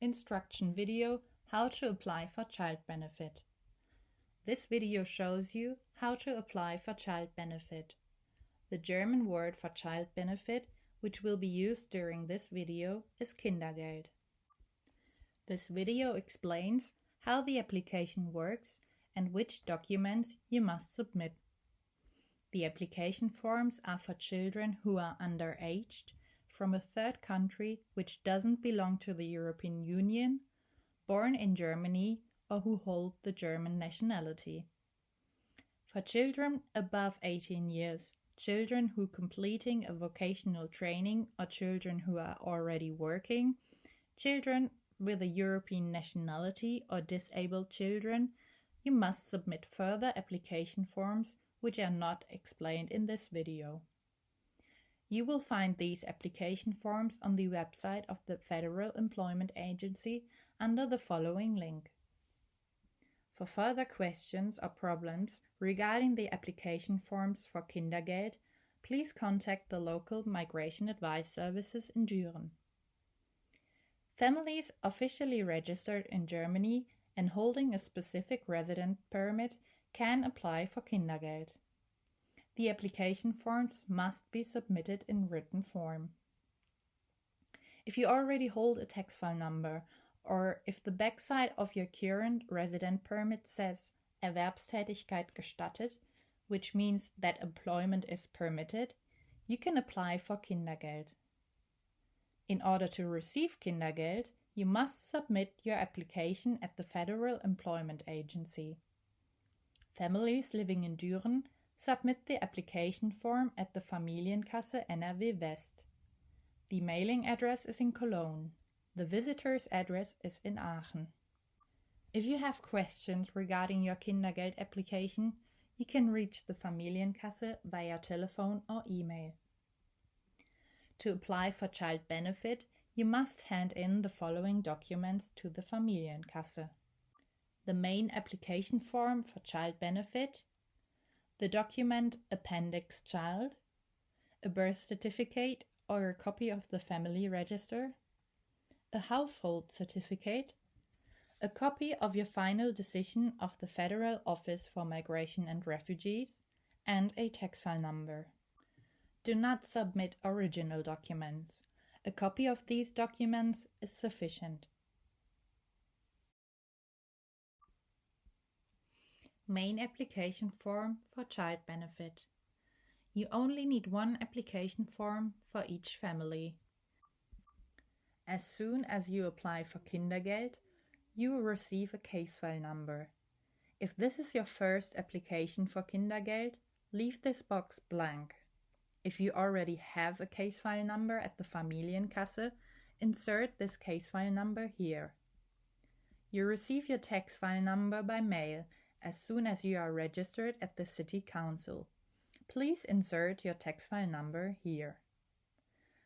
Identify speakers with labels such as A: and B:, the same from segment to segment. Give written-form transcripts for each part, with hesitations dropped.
A: instruction video how to apply for child benefit. This video shows you how to apply for child benefit. The German word for child benefit, which will be used during this video, is Kindergeld. This video explains how the application works and which documents you must submit. The application forms are for children who are underaged, from a third country which doesn't belong to the European Union, born in Germany, or who hold the German nationality. For children above 18 years, children who completing a vocational training or children who are already working, children with a European nationality or disabled children, you must submit further application forms which are not explained in this video. You will find these application forms on the website of the Federal Employment Agency under the following link. For further questions or problems regarding the application forms for Kindergeld, please contact the local Migration Advice Services in Düren. Families officially registered in Germany and holding a specific resident permit can apply for Kindergeld. The application forms must be submitted in written form. If you already hold a tax file number, or if the backside of your current resident permit says Erwerbstätigkeit gestattet, which means that employment is permitted, you can apply for Kindergeld. In order to receive Kindergeld, you must submit your application at the Federal Employment Agency. Families living in Düren submit the application form at the Familienkasse NRW West. The mailing address is in Cologne. The visitor's address is in Aachen. If you have questions regarding your Kindergeld application, you can reach the Familienkasse via telephone or email. To apply for child benefit, you must hand in the following documents to the Familienkasse: the main application form for child benefit, the document Appendix Child, a birth certificate or a copy of the family register, a household certificate, a copy of your final decision of the Federal Office for Migration and Refugees, and a tax file number. Do not submit original documents. A copy of these documents is sufficient. Main application form for child benefit. You only need one application form for each family. As soon as you apply for Kindergeld, you will receive a case file number. If this is your first application for Kindergeld, leave this box blank. If you already have a case file number at the Familienkasse, insert this case file number here. You receive your tax file number by mail as soon as you are registered at the City Council. Please insert your tax file number here.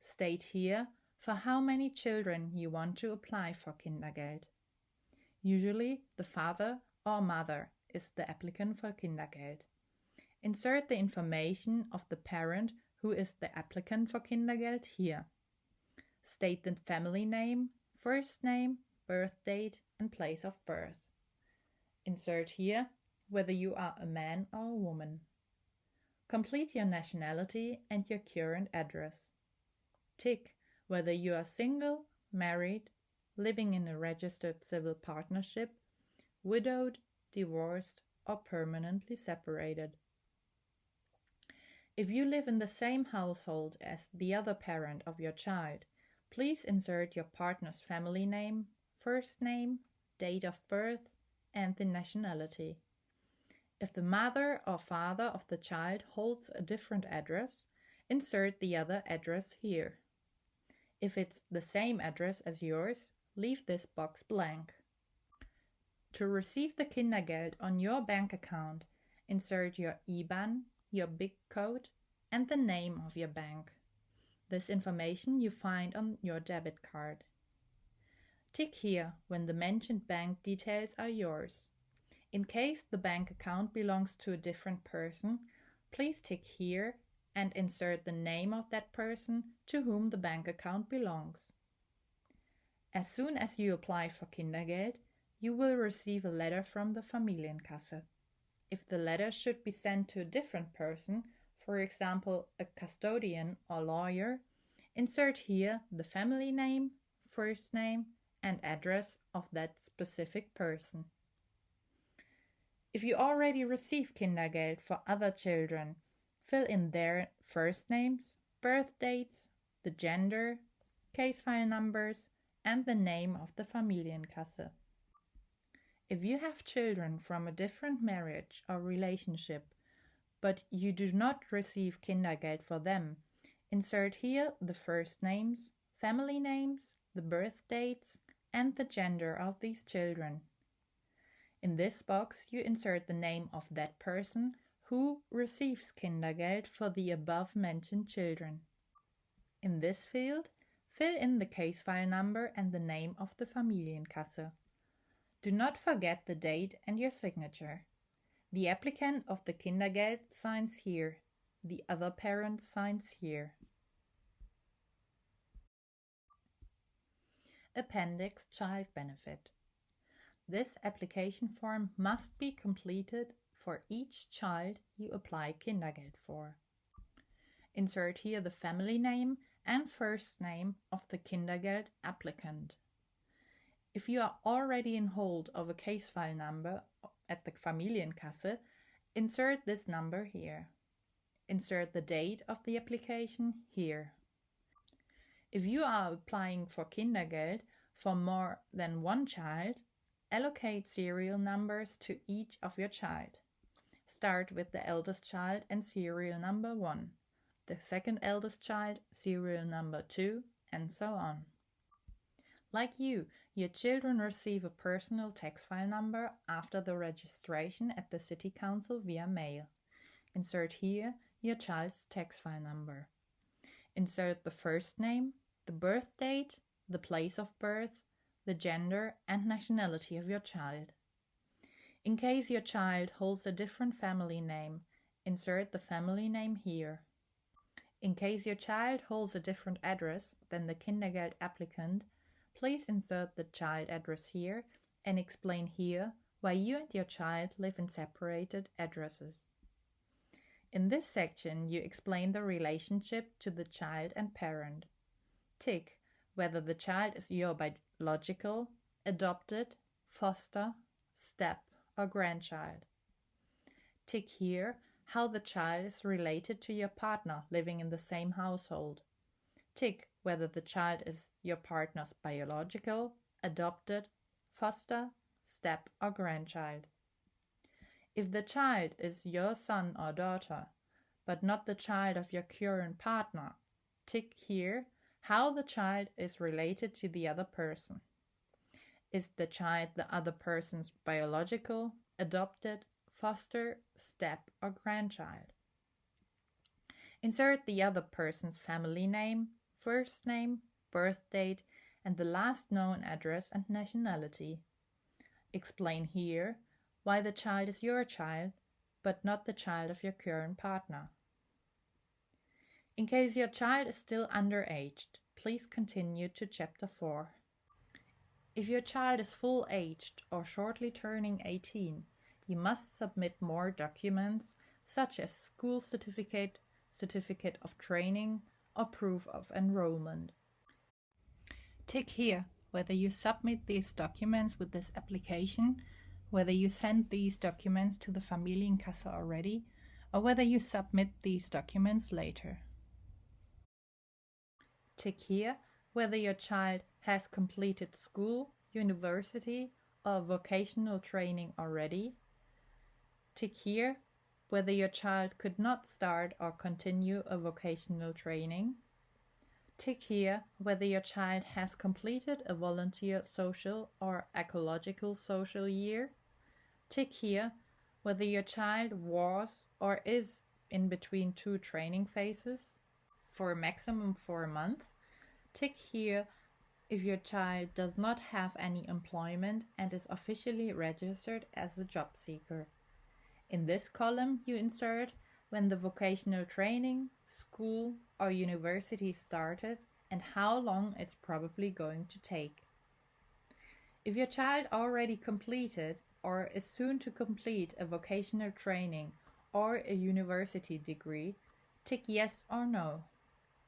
A: State here for how many children you want to apply for Kindergeld. Usually, the father or mother is the applicant for Kindergeld. Insert the information of the parent who is the applicant for Kindergeld here. State the family name, first name, birth date, and place of birth. Insert here whether you are a man or a woman. Complete your nationality and your current address. Tick whether you are single, married, living in a registered civil partnership, widowed, divorced, or permanently separated. If you live in the same household as the other parent of your child, please insert your partner's family name, first name, date of birth, and the nationality. If the mother or father of the child holds a different address, insert the other address here. If it's the same address as yours, leave this box blank. To receive the Kindergeld on your bank account, insert your IBAN, your BIC code, and the name of your bank. This information you find on your debit card. Tick here when the mentioned bank details are yours. In case the bank account belongs to a different person, please tick here and insert the name of that person to whom the bank account belongs. As soon as you apply for Kindergeld, you will receive a letter from the Familienkasse. If the letter should be sent to a different person, for example, a custodian or lawyer, insert here the family name, first name, and address of that specific person. If you already received Kindergeld for other children, fill in their first names, birth dates, the gender, case file numbers, and the name of the Familienkasse. If you have children from a different marriage or relationship, but you do not receive Kindergeld for them, insert here the first names, family names, the birth dates, and the gender of these children. In this box, you insert the name of that person who receives Kindergeld for the above-mentioned children. In this field, fill in the case file number and the name of the Familienkasse. Do not forget the date and your signature. The applicant of the Kindergeld signs here. The other parent signs here. Appendix Child Benefit. This application form must be completed for each child you apply Kindergeld for. Insert here the family name and first name of the Kindergeld applicant. If you are already in hold of a case file number at the Familienkasse, insert this number here. Insert the date of the application here. If you are applying for Kindergeld for more than one child, allocate serial numbers to each of your child. Start with the eldest child and serial number 1, the second eldest child, serial number 2, and so on. Like you, your children receive a personal tax file number after the registration at the City Council via mail. Insert here your child's tax file number. Insert the first name, the birth date, the place of birth, the gender and nationality of your child. In case your child holds a different family name, insert the family name here. In case your child holds a different address than the Kindergeld applicant, please insert the child address here and explain here why you and your child live in separated addresses. In this section, you explain the relationship to the child and parent. Tick whether the child is your biological, adopted, foster, step, or grandchild. Tick here how the child is related to your partner living in the same household. Tick whether the child is your partner's biological, adopted, foster, step, or grandchild. If the child is your son or daughter, but not the child of your current partner, tick here how the child is related to the other person. Is the child the other person's biological, adopted, foster, step, or grandchild? Insert the other person's family name, first name, birth date, and the last known address and nationality. Explain here why the child is your child, but not the child of your current partner. In case your child is still underaged, please continue to Chapter 4. If your child is full-aged or shortly turning 18, you must submit more documents such as school certificate, certificate of training, or proof of enrollment. Tick here whether you submit these documents with this application, whether you send these documents to the Familienkasse already, or whether you submit these documents later. Tick here whether your child has completed school, university, or vocational training already. Tick here whether your child could not start or continue a vocational training. Tick here whether your child has completed a volunteer social or ecological social year. Tick here whether your child was or is in between 2 training phases for a maximum 4 months. Tick here if your child does not have any employment and is officially registered as a job seeker. In this column, you insert when the vocational training, school, or university started and how long it's probably going to take. If your child already completed or is soon to complete a vocational training or a university degree, tick yes or no.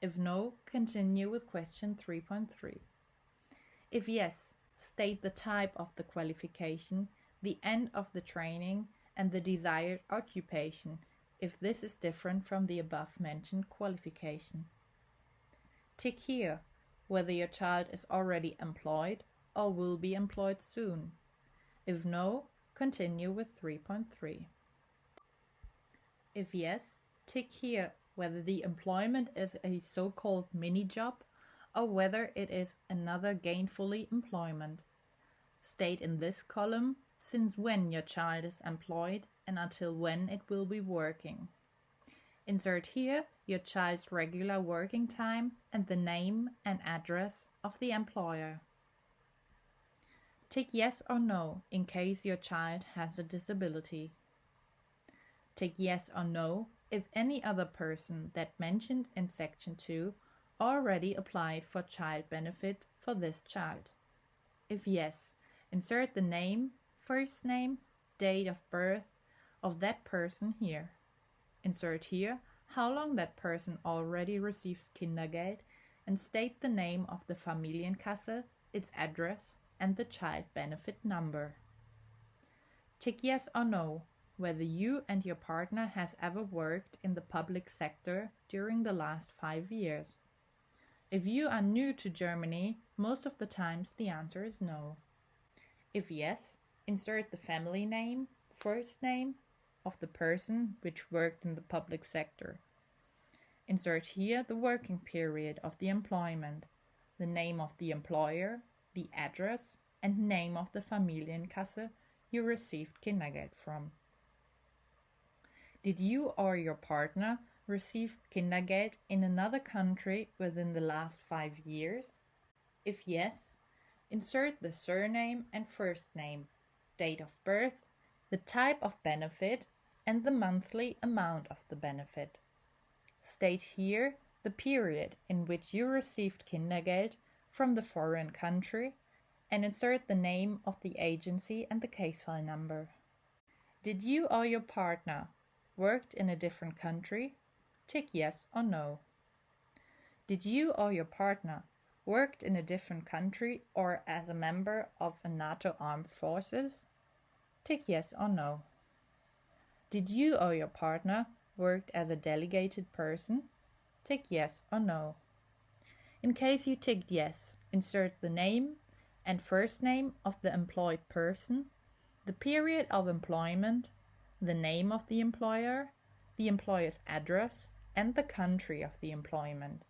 A: If no, continue with question 3.3. If yes, state the type of the qualification, the end of the training, and the desired occupation, if this is different from the above-mentioned qualification. Tick here whether your child is already employed or will be employed soon. If no, continue with 3.3. If yes, tick here whether the employment is a so-called mini-job or whether it is another gainfully employment. State in this column since when your child is employed and until when it will be working. Insert here your child's regular working time and the name and address of the employer. Tick yes or no in case your child has a disability. Tick yes or no if any other person that mentioned in section 2 already applied for child benefit for this child. If yes, insert the name, first name, date of birth of that person here. Insert here how long that person already receives Kindergeld and state the name of the Familienkasse, its address, and the child benefit number. Tick yes or no whether you and your partner has ever worked in the public sector during the last 5 years. If you are new to Germany, most of the times the answer is no. If yes, insert the family name, first name of the person which worked in the public sector. Insert here the working period of the employment, the name of the employer, the address, and name of the Familienkasse you received Kindergeld from. Did you or your partner receive Kindergeld in another country within the last 5 years? If yes, insert the surname and first name, date of birth, the type of benefit, and the monthly amount of the benefit. State here the period in which you received Kindergeld from the foreign country and insert the name of the agency and the case file number. Did you or your partner worked in a different country? Tick yes or no. Did you or your partner worked in a different country or as a member of a NATO armed forces? Tick yes or no. Did you or your partner worked as a delegated person? Tick yes or no. In case you ticked yes, insert the name and first name of the employed person, the period of employment, the name of the employer, the employer's address, and the country of the employment.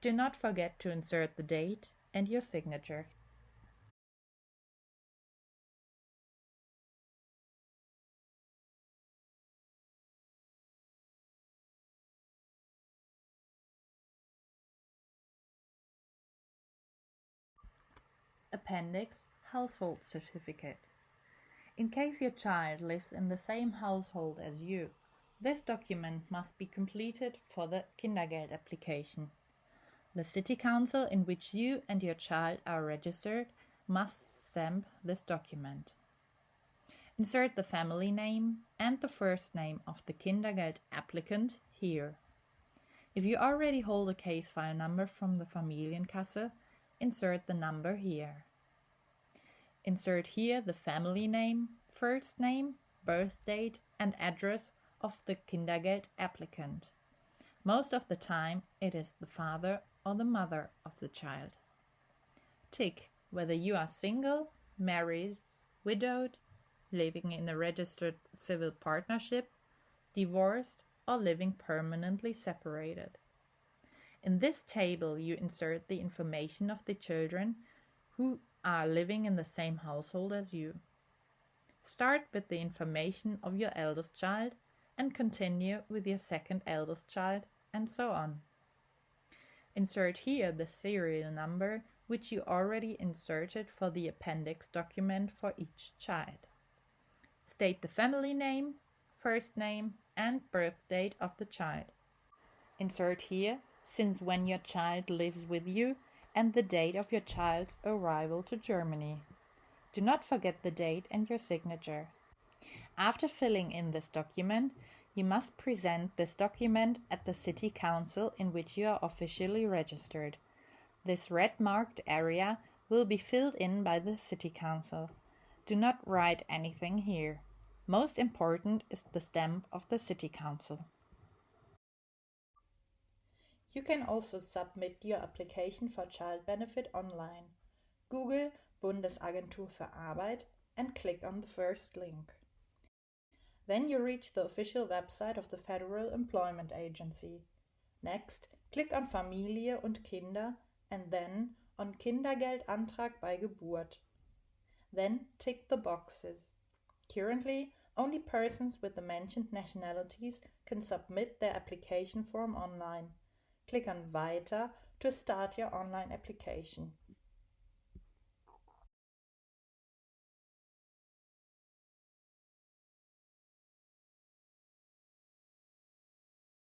A: Do not forget to insert the date and your signature. Appendix Household Certificate. In case your child lives in the same household as you, this document must be completed for the Kindergeld application. The city council in which you and your child are registered must stamp this document. Insert the family name and the first name of the Kindergeld applicant here. If you already hold a case file number from the Familienkasse, insert the number here. Insert here the family name, first name, birth date, and address of the Kindergeld applicant. Most of the time, it is the father or the mother of the child. Tick whether you are single, married, widowed, living in a registered civil partnership, divorced, or living permanently separated. In this table, you insert the information of the children who are living in the same household as you. Start with the information of your eldest child and continue with your second eldest child, and so on. Insert here the serial number which you already inserted for the appendix document for each child. State the family name, first name, and birth date of the child. Insert here since when your child lives with you and the date of your child's arrival to Germany. Do not forget the date and your signature. After filling in this document, you must present this document at the city council in which you are officially registered. This red-marked area will be filled in by the city council. Do not write anything here. Most important is the stamp of the city council. You can also submit your application for child benefit online. Google Bundesagentur für Arbeit and click on the first link. Then you reach the official website of the Federal Employment Agency. Next, click on Familie und Kinder and then on Kindergeldantrag bei Geburt. Then tick the boxes. Currently, only persons with the mentioned nationalities can submit their application form online. Click on Weiter to start your online application.